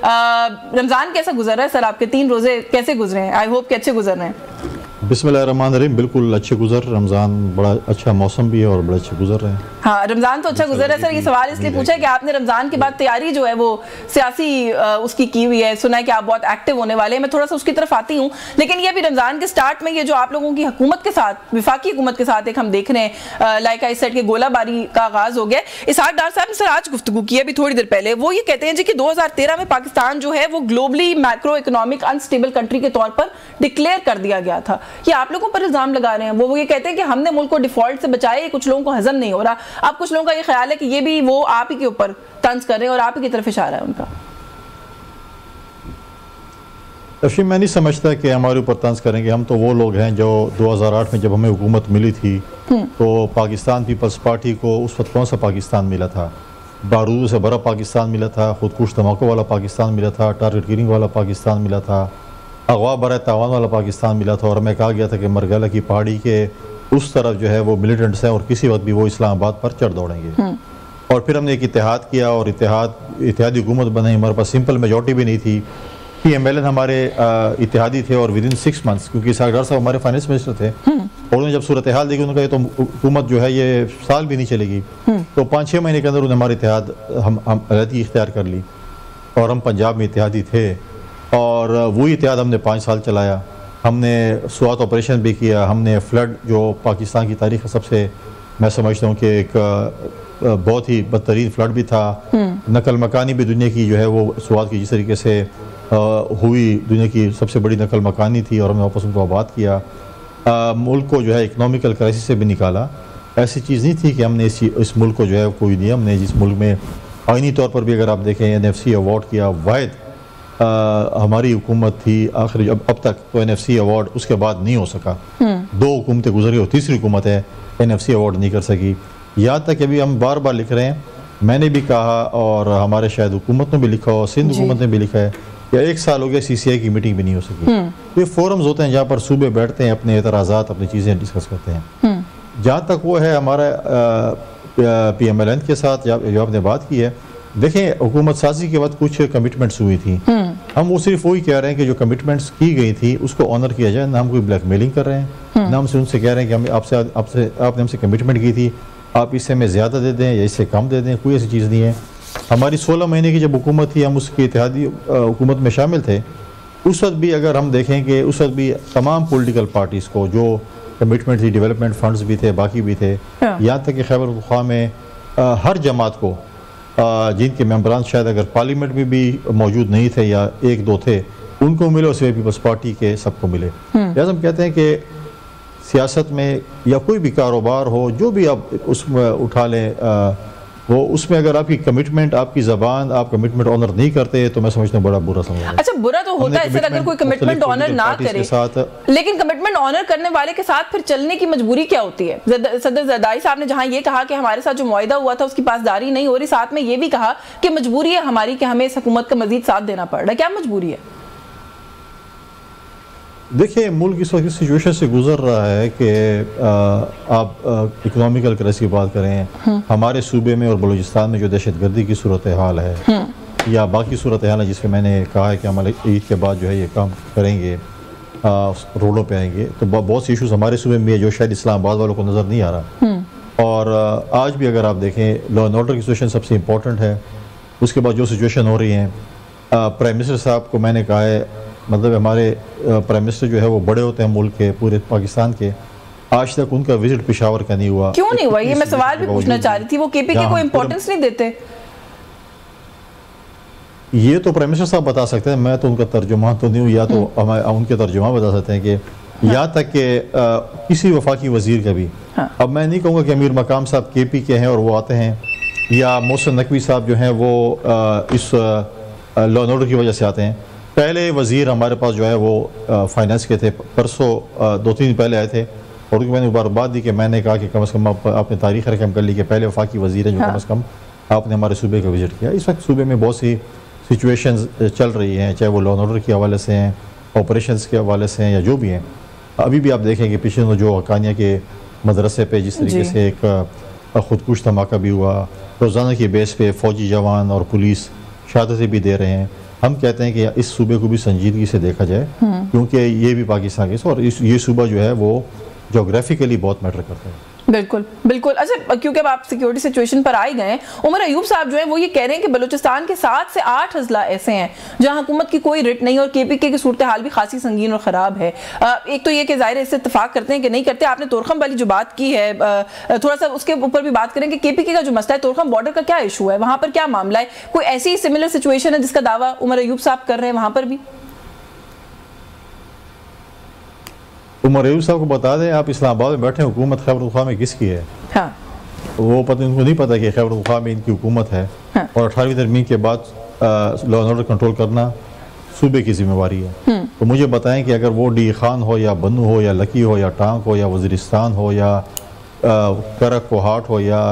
रमज़ान कैसा गुजर रहा है सर? आपके 3 रोज़े कैसे गुजरे हैं? आई होप कि अच्छे गुजर रहे हैं। बिस्मिल्लाहिर्रहमानिर्रहीम, बिल्कुल अच्छे गुजर। रमज़ान बड़ा अच्छा मौसम भी है और बड़े अच्छे गुजर रहे हैं। हाँ, रमज़ान तो अच्छा गुजर रहा है सर। ये सवाल इसलिए पूछा है कि आपने रमज़ान के बाद तैयारी जो है वो सियासी उसकी की हुई है, सुना है कि आप बहुत एक्टिव होने वाले हैं। मैं थोड़ा सा उसकी तरफ आती हूँ, लेकिन ये अभी रमज़ान के स्टार्ट में ये जो आप लोगों की हुकूमत के साथ, विफाकी हुकूमत के साथ एक हम देख रहे हैं लाइक आई सेड के गोलाबारी का आगाज़ हो गया। इसहाक डार साहब ने सर आज गुफ्तगू की अभी थोड़ी देर पहले, वो ये कहते हैं जी कि 2013 में पाकिस्तान जो है वो globally macro economic unstable country के तौर पर डिक्लेयर कर दिया गया था। ये आप लोगों पर इल्जाम लगा रहे हैं। वो ये कहते हैं कि हमने मुल्क को डिफॉल्ट से बचाया, ये कुछ लोगों को हजम नहीं हो रहा। अब कुछ लोगों का ये ख्याल है कि ये भी वो आप ही के ऊपर तंज कर रहे हैं और आप ही की तरफ इशारा है उनका। तफसील मैं नहीं समझता कि हमारे ऊपर तंज करेंगे। हम तो वो लोग हैं जो 2008 में जब हमें हुकूमत मिली थी तो पाकिस्तान पीपल्स पार्टी को उस वक्त कौन सा पाकिस्तान मिला था? बारूद से भरा पाकिस्तान मिला था, खुदकुश धमाकों वाला पाकिस्तान मिला था, टारगेट किलिंग वाला पाकिस्तान मिला था, अगवा बर तावान वाला पाकिस्तान मिला था। और हमें कहा गया था कि मरगला की पहाड़ी के उस तरफ जो है वो मिलिटेंट्स हैं और किसी वक्त भी वो इस्लामाबाद पर चढ़ दौड़ेंगे। और फिर हमने एक इत्तेहाद किया और इत्तेहादी हुकूमत बनाई। हमारे पास सिंपल मेजॉरिटी भी नहीं थी। PMLN हमारे इत्तेहादी थे और विदिन 6 मंथ्स, क्योंकि इसहाक डार साहब हमारे फाइनेंस मिनिस्टर थे और उन्होंने जब सूरत हाल देखी उन्होंने कहा तो हुकूमत जो है ये साल भी नहीं चलेगी। तो 5-6 महीने के अंदर उन्होंने हमारे इत्तेहाद हम अलहदगी इख्तियार कर ली और हम पंजाब में इत्तेहादी थे और वही इत्तेहाद हमने 5 साल चलाया। हमने स्वात ऑपरेशन भी किया। हमने फ्लड जो पाकिस्तान की तारीख का सबसे, मैं समझता हूँ कि एक बहुत ही बदतरीन फ्लड भी था। नकल मकानी भी दुनिया की जो है वो स्वात की जिस तरीके से हुई, दुनिया की सबसे बड़ी नकल मकानी थी और हमने वापस उनको आबाद किया। मुल्क को जो है इकनॉमिकल क्राइसिस से भी निकाला। ऐसी चीज़ नहीं थी कि हमने इस मुल्क को जो है कोई नहीं, हमने जिस मुल्क में आइनी तौर पर भी अगर आप देखें NFC अवार्ड किया, वाहिद हमारी हुकूमत थी आखिर अब तक तो NFC अवार्ड उसके बाद नहीं हो सका। 2 हुकूमतें गुजरी और तीसरी हुकूमत है NFC अवार्ड नहीं कर सकी। यहाँ तक अभी हम बार बार लिख रहे हैं, मैंने भी कहा और हमारे शायद हुकूमत ने भी लिखा और सिंध हुकूमत ने भी लिखा है या 1 साल हो गया CCI की मीटिंग भी नहीं हो सकी। ये फोरम्स होते हैं जहाँ पर सूबे बैठते हैं, अपने एतराज़ात अपनी चीज़ें डिस्कस करते हैं। जहाँ तक वो है हमारा PMLN के साथ जो आपने बात की है, देखें हुकूमत साजी के बाद कुछ कमिटमेंट्स हुई थी। हम वो सिर्फ वही कह रहे हैं कि जो कमिटमेंट्स की गई थी उसको ऑनर किया जाए। ना हम कोई ब्लैकमेलिंग कर रहे हैं, ना हमसे उनसे कह रहे हैं कि हमें आपने हमसे कमिटमेंट की थी, आप इससे हमें ज़्यादा दे दें या इससे कम दे दें, कोई ऐसी चीज़ नहीं है। हमारी 16 महीने की जब हुकूमत थी, हम उसकी इत्तेहादी हुकूमत में शामिल थे। उस वक्त भी अगर हम देखें कि उस वक्त भी तमाम पॉलिटिकल पार्टीज़ को जो कमिटमेंट थी, डेवलपमेंट फंड्स भी थे, बाकी भी थे, यहाँ तक कि खैबर पख्तूनख्वा में हर जमात को जिनके मेंबरान शायद अगर पार्लियामेंट में भी मौजूद नहीं थे या 1-2 थे, उनको मिले और सिविल पीपल्स पार्टी के सबको मिले। लिहाजा हम कहते हैं कि सियासत में या कोई भी कारोबार हो, जो भी आप उसमें उठा लें, वो उसमें अगर आपकी कमिटमेंट, आपकी ज़बान, आप कमिटमेंट ऑनर नहीं करते तो मैं समझता हूँ बड़ा बुरा समझ। अच्छा, बुरा तो होता है सर अगर कोई कमिटमेंट ऑनर ना करे, लेकिन कमिटमेंट ऑनर करने वाले के साथ फिर चलने की मजबूरी क्या होती है? सदर जरदारी साहब ने जहाँ ये कहा कि हमारे साथ जो मुआहिदा हुआ था उसकी पासदारी नहीं हो रही, साथ में ये भी कहा कि मजबूरी है हमारी कि हमें इस हुकूमत का मजीद साथ देना पड़ रहा है। क्या मजबूरी है? देखिए, मुल्क इस वक्त सिचुएशन से गुजर रहा है कि आप इकोनॉमिकल क्राइसिस की बात करें, हमारे सूबे में और बलूचिस्तान में जो दहशतगर्दी की सूरत हाल है या बाकी सूरत हाल है जिसमें मैंने कहा है कि हम ईद के बाद जो है ये काम करेंगे, रोडों पे आएंगे, तो बहुत सी इशूज़ हमारे सूबे में जो शायद इस्लामाबाद वालों को नज़र नहीं आ रहा। और आज भी अगर आप देखें लॉ एंड ऑर्डर की सिचुएशन सबसे इम्पोर्टेंट है। उसके बाद जो सिचुएशन हो रही हैं, प्राइम मिनिस्टर साहब को मैंने कहा है, मतलब हमारे प्राइम मिनिस्टर जो है वो बड़े होते हैं मुल्क के, पूरे पाकिस्तान के, आज तक उनका विजिट पेशावर का नहीं हुआ। क्यों नहीं हुआ? ये मैं सवाल भी पूछना चाह रही थी। वो KPK को इम्पोर्टेंस नहीं देते? ये तो प्राइम मिनिस्टर साहब बता सकते हैं, मैं तो उनका तर्जुमा तो नहीं हूँ, या तो उनके तर्जुमा बता सकते हैं कि यहाँ तक कि किसी वफाकी वजीर का भी। अब मैं नहीं कहूँगा कि अमीर मकाम साहब KPK हैं और वो आते हैं, या मोहसिन नकवी साहब जो हैं वो इस लॉ एंड ऑर्डर की वजह से आते हैं। पहले वज़ीर हमारे पास जो है वो फाइनेंस के थे, परसों 2-3 दिन पहले आए थे और उनको मैंने मुबारकबाद दी कि मैंने कहा कि कम से कम आपने तारीख रकम कर ली कि पहले वफाकी वज़ीर हैं जो कम से कम आपने हमारे सूबे का विजिट किया। इस वक्त सूबे में बहुत सी सिचुएशंस चल रही हैं, चाहे वो लॉ एंड ऑर्डर के हवाले से हैं, ऑपरेशंस के हवाले से हैं, या जो भी हैं। अभी भी आप देखेंगे पिछले जो हकानिया के मदरसे पे जिस तरीके से एक खुदकुश धमाका भी हुआ, रोज़ाना की बेस पे फ़ौजी जवान और पुलिस शहादतें भी दे रहे हैं। हम कहते हैं कि इस सूबे को भी संजीदगी से देखा जाए, क्योंकि ये भी पाकिस्तान के और ये सूबा जो है वो जोग्राफिकली बहुत मैटर करता है। बिल्कुल बिल्कुल। अच्छा, क्योंकि अब आप सिक्योरिटी सिचुएशन पर आ ही गए, उमर अयूब साहब जो है वो ये कह रहे हैं कि बलूचिस्तान के 7 से 8 अजला ऐसे हैं जहां हुकूमत की कोई रिट नहीं और केपीके की सूरत हाल भी खासी संगीन और ख़राब है। एक तो ये कि ज़ाहिर है इससे इत्तेफाक करते हैं कि नहीं करते। आपने तोरखम वाली जो बात की है, थोड़ा सा उसके ऊपर भी बात करें कि केपीके का जो मसला है, तोरखम बॉर्डर का क्या इशू है, वहां पर क्या मामला है? कोई ऐसी सिमिलर सिचुएशन है जिसका दावा उमर अयूब साहब कर रहे हैं वहां पर भी? उमर अयूब साहब को बता दें, आप इस्लामाबाद में बैठे, हुकूमत खैबर पख्तूनख्वा में किसकी है? हाँ। वो पता उनको नहीं पता कि खैबर पख्तूनख्वा में इनकी हुकूमत है। हाँ। और 18वीं तरमीम के बाद लॉ एंड ऑर्डर कंट्रोल करना सूबे की जिम्मेवारी है। तो मुझे बताएं कि अगर वो डी खान हो या बन्नू हो या लकी हो या टांग हो या वज़ीरिस्तान हो या करक कोहाट हो या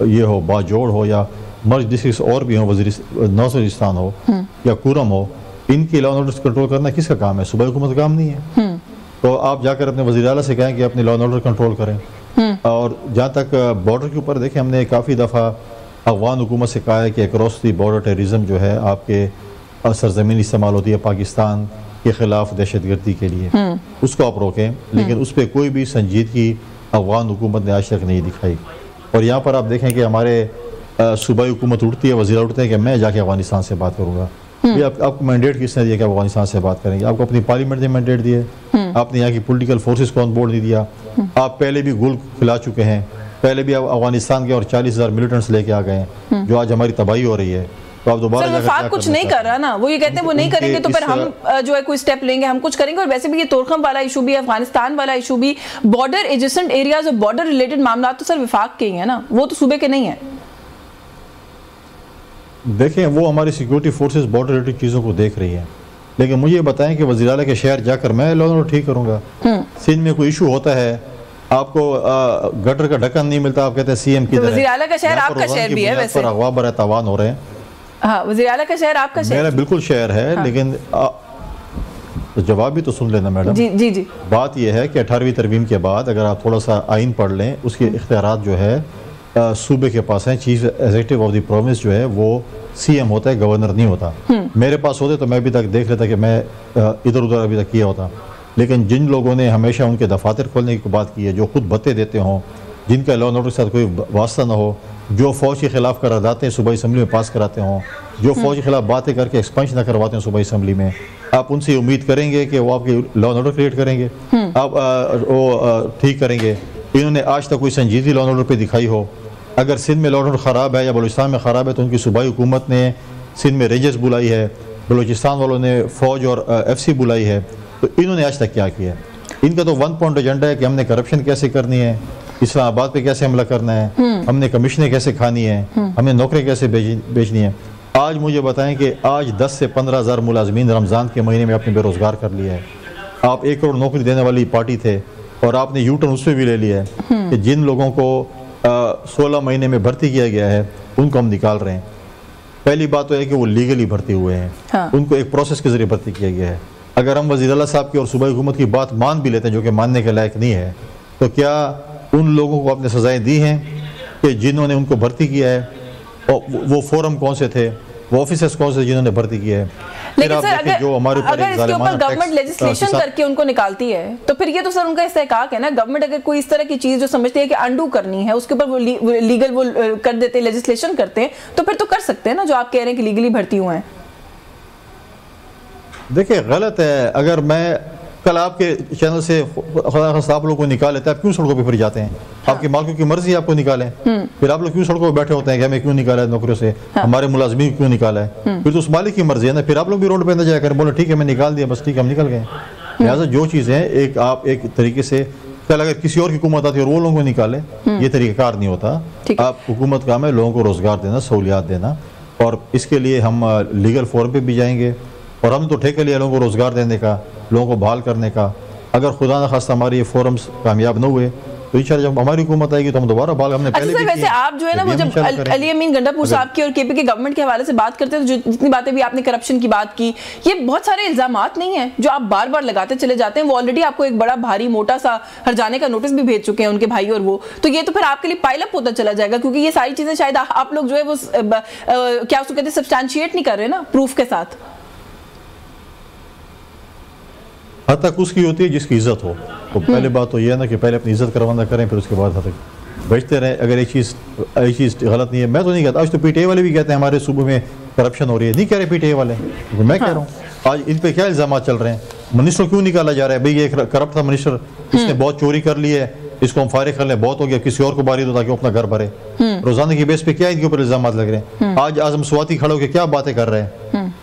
ये हो बाजोड़ हो या मर्ज डिस्ट्रिक्ट और भी हो, नौसरिस्तान हो या कुरम हो, इनकी लॉ एंड ऑर्डर कंट्रोल करना किसका काम है? सूबाई हुकूमत का काम नहीं है। तो आप जाकर अपने वज़ीर आला से कहें कि अपने लॉ एंड ऑर्डर कंट्रोल करें। और जहाँ तक बॉर्डर के ऊपर देखें, हमने काफ़ी दफ़ा अफगान हुकूमत से कहा है कि अक्रॉस दी बॉर्डर टेररिज्म जो है आपके सरजमीन इस्तेमाल होती है पाकिस्तान के ख़िलाफ़ दहशतगर्दी के लिए, उसको आप रोकें, लेकिन उस पर कोई भी संजीदगी अफगान हुकूमत ने आज तक नहीं दिखाई। और यहाँ पर आप देखें कि हमारे सूबाई हुकूमत उठती है, वज़ीर उठते हैं कि मैं जाके अफगानिस्तान से बात करूँगा। ये आपको मैंडेट किसने दिया कि आप अफगानिस्तान से बात करेंगे? आपको अपनी पार्लियामेंट ने मैंडेट दिए, आपने यहाँ की पॉलिटिकल फोर्सेस को ऑन बोर्ड नहीं दिया। आप पहले भी गुल खिला चुके हैं, पहले भी आप अफगानिस्तान के और 40,000 मिलिटेंट्स लेके आ गए हैं जो आज हमारी तबाही हो रही है। तो आप दोबारा वफाक कुछ नहीं कर रहा ना, वो ये कहते हैं वो नहीं करेंगे तो फिर हम जो है कोई स्टेप लेंगे, हम कुछ करेंगे। और वैसे भी ये तोरखम वाला इशू भी, अफगानिस्तान वाला इशू भी, बॉर्डर एडजेसेंट एरियाज और बॉर्डर रिलेटेड मामला तो सर विफाक के ही है ना, वो तो सूबे के नहीं है। देखें, वो हमारी सिक्योरिटी फोर्सेस बॉर्डर रिलेटेड चीज़ों को देख रही है, लेकिन मुझे बताएं कि वज़ीर आला के शहर जाकर मैं लॉ एंड ऑर्डर ठीक करूँगा? सिंध में कोई इशू होता है, आपको गटर का ढक्कन नहीं मिलता, आप कहते हैं सीएम की वज़ीर आला का शहर आपका शहर भी है वैसे, अगवा बर तावान हो रहे हैं। हाँ, वज़ीर आला का शहर आपका शहर मेरा बिल्कुल शहर है। हाँ। लेकिन तो जवाब भी तो सुन लेना मैडम। जी जी जी। बात यह है कि 18वीं तरमीम के बाद अगर आप थोड़ा सा आइन पढ़ लें, उसके इख्तियारात जो है सूबे के पास हैं। Chief executive of the province जो है वो सीएम होता है, गवर्नर नहीं होता। मेरे पास होते तो मैं अभी तक देख लेता कि मैं इधर उधर अभी तक किया होता। लेकिन जिन लोगों ने हमेशा उनके दफातर खोलने की बात की है, जो खुद भत्ते देते हों, जिनका लॉ एंड ऑर्डर के साथ कोई वास्ता ना हो, जो फ़ौज के खिलाफ करारदातें सूबाई असम्बली में पास कराते हों, जो फ़ौज के खिलाफ बातें करके एक्सपेंशन ना करवाते हैं सूबाई असम्बली में, आप उनसे उम्मीद करेंगे कि वो आपकी लॉ एंड ऑर्डर क्रिएट करेंगे, आप वो ठीक करेंगे? इन्होंने आज तक कोई संजीदगी लॉ एंड ऑर्डर पर दिखाई हो? अगर सिंध में लॉ एंड ऑर्डर ख़राब है या बलूचिस्तान में ख़राब है तो उनकी सूबाई हुकूमत ने सिंध में रेंजर्स बुलाई है, बलूचिस्तान वालों ने फ़ौज और FC बुलाई है, तो इन्होंने आज तक क्या किया? इनका तो 1 पॉइंट एजेंडा है कि हमने करप्शन कैसे करनी है, इस्लामाबाद पे कैसे हमला करना है, हमने कमीशनें कैसे खानी है, हमने नौकरी कैसे बेचनी है। आज मुझे बताएं कि आज 10 से 15,000 मुलाजमीन रमज़ान के महीने में आपने बेरोज़गार कर लिया है। आप 1 करोड़ नौकरी देने वाली पार्टी थे और आपने यूटर्न उस पर भी ले लिया है कि जिन लोगों को 16 महीने में भर्ती किया गया है उनको हम निकाल रहे हैं। पहली बात तो है कि वो लीगली भर्ती हुए हैं। हाँ। उनको एक प्रोसेस के जरिए भर्ती किया गया है। अगर हम वज़ीर आला साहब की और सूबाई हुकूमत की बात मान भी लेते हैं, जो कि मानने के लायक नहीं है, तो क्या उन लोगों को आपने सजाएं दी हैं कि जिन्होंने उनको भर्ती किया है? और वो फोरम कौन से थे, वो ऑफिसर्स कौन से जिन्होंने भर्ती किया है? लेकिन सर अगर इसके ऊपर गवर्नमेंट लेजिस्लेशन करके उनको निकालती है तो फिर ये तो सर उनका इस्तेहकाक है ना। गवर्नमेंट अगर कोई इस तरह की चीज जो समझती है कि अंडू करनी है, उसके ऊपर वो लीगल वो कर देते हैं, लेजिस्लेशन करते हैं, तो फिर तो कर सकते हैं ना, जो आप कह रहे हैं कि लीगली भर्ती हुए हैं। देखिए, गलत है। अगर मैं कल आपके चैनल से खुदा खास्ता आप लोगों को निकाल लेता है, आप क्यों सड़कों पे फिर जाते हैं? हाँ। आपके मालिकों की मर्जी आपको निकालें, फिर आप लोग क्यों सड़कों पे बैठे होते हैं कि हमें क्यों निकाला है नौकरियों से? हाँ। हमारे मुलाजमीन क्यों निकाला है? फिर तो उस मालिक की मर्जी है ना। फिर आप लोग भी रोड पे ना जाया करें, बोले ठीक है मैं निकाल दिया, बस ठीक है हम निकल गए। लिहाजा जो चीज़ें एक आप एक तरीके से कल अगर किसी और की हुकूमत आती है और वो लोगों को निकाले, ये तरीक़ाकार नहीं होता। आप हुकूमत काम है लोगों को रोज़गार देना, सहूलियात देना, और इसके लिए हम लीगल फोरम पर भी जाएंगे। और हम तो ठेके लिया लोगों को रोज़गार देने का, लोगों को बहाल करने का। अगर खुदा न खास्ता हमारे ये फोरम्स कामयाब न हुए तो इंशाल्लाह जब हमारी हुकूमत आएगी तो हम दोबारा बाल हमने पहले भी वैसे आप जो है ना वो जब अली अमीन गंडापुर साहब की और केपी के गवर्नमेंट के हवाले से बात करते हैं तो जितनी बातें भी आपने करप्शन की बात की, ये बहुत सारे इल्जामात नहीं है जो आप बार बार लगाते चले जाते हैं। वो ऑलरेडी आपको एक बड़ा भारी मोटा सा हरजाने का नोटिस भी भेज चुके हैं उनके भाई और वो, तो ये तो फिर आपके लिए पाइल अप होता चला जाएगा, क्योंकि ये सारी चीजें शायद आप लोग जो है वो क्या उसको कहते हैं सब्सटैंशिएट नहीं कर रहे ना प्रूफ के साथ। हद तक उसकी होती है जिसकी इज्जत हो। तो पहले बात तो यह है ना कि पहले अपनी इज्जत का रवाना करें, फिर उसके बाद हद तक बेचते रहें। अगर एक चीज़ गलत नहीं है, मैं तो नहीं कहता, आज तो पीटीआई वाले भी कहते हैं हमारे सूबे में करप्शन हो रही है, नहीं कह रहे पीटीआई वाले, तो मैं कह रहा हूँ आज इन पे क्या इल्जाम चल रहे हैं। मिनिस्टर क्यों निकाला जा रहा है, भाई ये करप्ट था मिनिस्टर, इसने बहुत चोरी कर ली है, इसको हम फारिग कर लें, बहुत हो गया, किसी और को बारी दो ताकि वो अपना घर भरे। रोजाना की बेस पे क्या इनके ऊपर इल्जाम लग रहे हैं। आज आजम स्वाति खड़े होकर क्या बातें कर रहे हैं,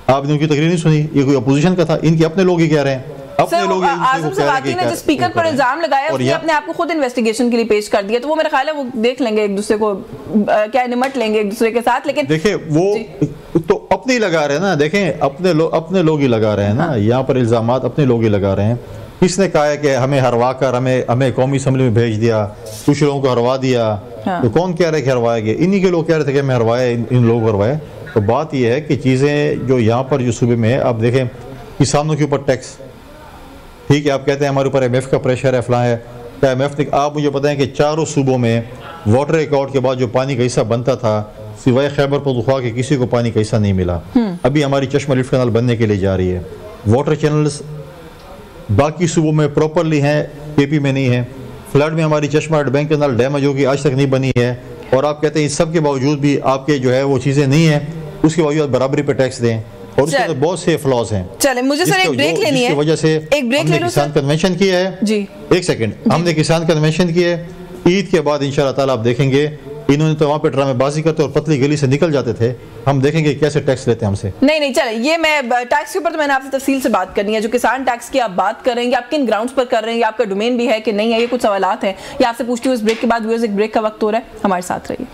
आपने उनकी तकरीर नहीं सुनी, ये कोई अपोजिशन का था, इनके अपने लोग ही कह रहे हैं, अपने लोग आजम स्वाति ने जिस स्पीकर पर इल्जाम लगाया उसने अपने आप को खुद इन्वेस्टिगेशन के लिए पेश कर दिया, तो वो मेरा ख्याल है वो देख लेंगे एक दूसरे को, क्या निमट लेंगे एक दूसरे के साथ। लेकिन देखिए वो तो अपने ही लगा रहे हैं ना, देखें अपने लोग ही लगा रहे हैं ना, यहाँ पर इल्जामात अपने लोग ही लगा रहे हैं। किसने कहा है कि हमें हरवा कर हमें कौमी असम्बली में भेज दिया, कुछ लोगों को हरवा दिया, तो कौन कह रहे कि हरवाया गया, इन्हीं के लोग कह रहे थे कि हमें हरवाया, इन लोग हरवाया। तो बात यह है कि चीज़ें जो यहाँ पर जो सूबे में है, आप देखें किसानों के ऊपर टैक्स, ठीक है, आप कहते हैं हमारे ऊपर IMF का प्रेशर है, फलां है, तो IMF ने, आप मुझे बताएं कि चारों सूबों में वाटर रिकॉर्ड के बाद जो पानी का हिस्सा बनता था, सिवाय खैबर पख्तूनख्वा के किसी को पानी का हिस्सा नहीं मिला। अभी हमारी चश्मा लिफ्ट कैनाल बनने के लिए जा रही है, वाटर चैनल्स बाकी सूबों में प्रॉपरली हैं, KP में नहीं है। फ्लड में हमारी चश्मा बैंक कैनाल डैमेज होगी, आज तक नहीं बनी है, और आप कहते हैं इस सब के बावजूद भी आपके जो है वो चीज़ें नहीं है, उसके बावजूद बराबरी पे टैक्स दें, और उसके तो बहुत से फ्लॉज हैं। चले मुझे सर एक ब्रेक लेनी है, वजह से एक ब्रेक ले लो किसान कन्वेंशन किया है जी, एक सेकंड, हमने किसान कन्वेंशन किया है, ईद के बाद इंशाल्लाह ताला आप देखेंगे इन्होंने तो वहाँ पे ड्रामेबाजी करते और पतली गली से निकल जाते थे, हम देखेंगे कैसे टैक्स लेते हैं हमसे। नहीं चले, ये मैं टैक्स के ऊपर तो मैंने आपसे तफसील से बात करनी है, जो किसान टैक्स की आप बात कर रहे हैं, आप किन ग्राउंड्स पर कर रहे हैं, आपका डोमेन भी है कि नहीं है, ये कुछ सवालात हैं, ये आपसे पूछती हूँ। इस ब्रेक के बाद व्यूअर्स, एक ब्रेक का वक्त हो रहा है, हमारे साथ रहिए।